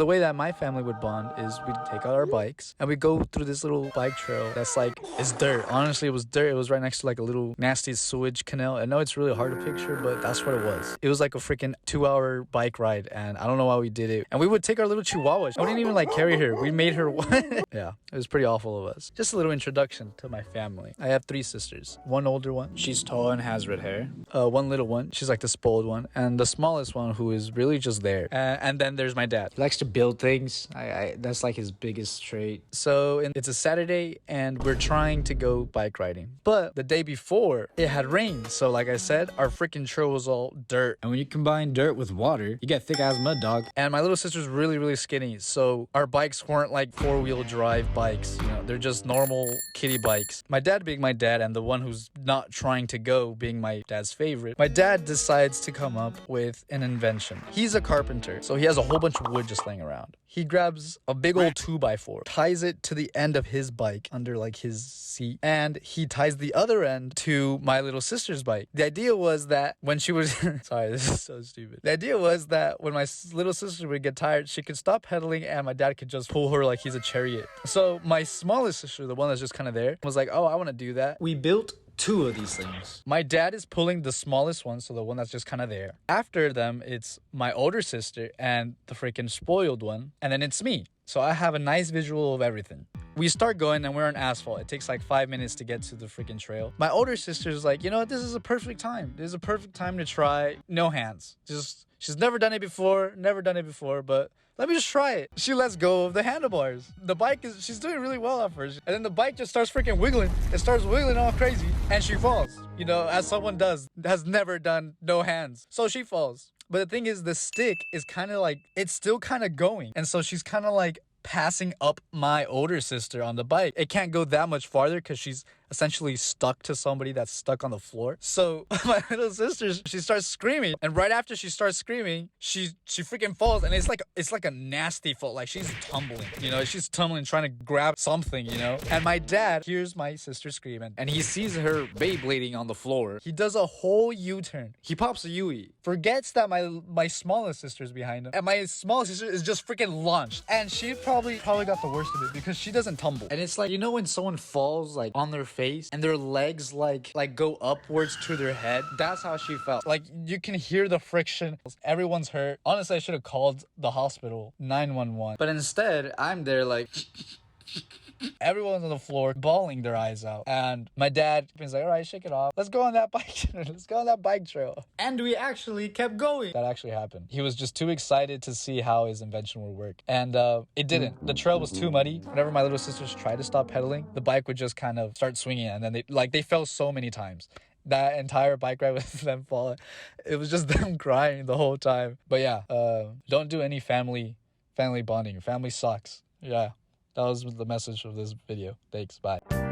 The way that my family would bond is we'd take out our bikes and we'd go through this little bike trail that's like, it's dirt. Honestly, it was dirt. It was right next to like a little nasty sewage canal. I know it's really hard to picture, but that's what it was. It was like a freaking 2-hour bike ride, and I don't know why we did it. And we would take our little chihuahua. We didn't even like carry her. We made her yeah, it was pretty awful of us. Just a little introduction to my family. I have 3 sisters. One older one. She's tall and has red hair. One little one. She's like the spoiled one. And the smallest one who is really just there. And then there's my dad. He likes to build things. That's like his biggest trait. So it's a Saturday and we're trying to go bike riding. But the day before, it had rained. So like I said, our freaking trail was all dirt. And when you combine dirt with water, you get thick ass mud, dog. And my little sister's really, really skinny. So our bikes weren't like 4-wheel drive bikes. You know, they're just normal kiddie bikes. My dad being my dad and the one who's not trying to go being my dad's favorite, my dad decides to come up with an invention. He's a carpenter, so he has a whole bunch of wood just laying around. He grabs a big old 2x4, ties it to the end of his bike under like his seat, and he ties the other end to my little sister's bike. The idea was that when she was sorry, this is so stupid. The idea was that when my little sister would get tired, she could stop pedaling and my dad could just pull her like he's a chariot. So my smallest sister, the one that's just kind of there, was like, oh, I want to do that. We built 2 of these things. My dad is pulling the smallest one, so the one that's just kind of there. After them, it's my older sister and the freaking spoiled one, and then it's me. So I have a nice visual of everything. We start going and we're on asphalt. It takes like 5 minutes to get to the freaking trail. My older sister's like, you know what? This is a perfect time. This is a perfect time to try no hands. She's never done it before, but let me just try it. She lets go of the handlebars. The bike she's doing really well at first. And then the bike just starts freaking wiggling. It starts wiggling all crazy and she falls. You know, as someone has never done no hands. So she falls. But the thing is, the stick is kind of like, it's still kind of going. And so she's kind of like passing up my older sister on the bike. It can't go that much farther because she's essentially stuck to somebody that's stuck on the floor. So my little sister, she starts screaming, and right after she starts screaming, she freaking falls, and it's like a nasty fall. Like she's tumbling, you know, she's tumbling trying to grab something, you know. And my dad hears my sister screaming, and he sees her Beyblading on the floor. He does a whole U-turn. He pops a Yui, forgets that my smallest sister's behind him, and my smallest sister is just freaking launched, and she probably got the worst of it because she doesn't tumble. And it's like, you know, when someone falls like on their face and their legs like go upwards to their head, that's how she felt. Like you can hear the friction. Everyone's hurt. Honestly, I should have called the hospital, 911, but instead I'm there like everyone's on the floor bawling their eyes out, and my dad is like, all right, shake it off, let's go on that bike let's go on that bike trail. And we actually kept going. That actually happened. He was just too excited to see how his invention would work, and it didn't. The trail was too muddy. Whenever my little sisters tried to stop pedaling, the bike would just kind of start swinging, and then they fell so many times. That entire bike ride with them falling, it was just them crying the whole time. But yeah, don't do any family bonding. Your family sucks. Yeah, that was the message of this video. Thanks, bye.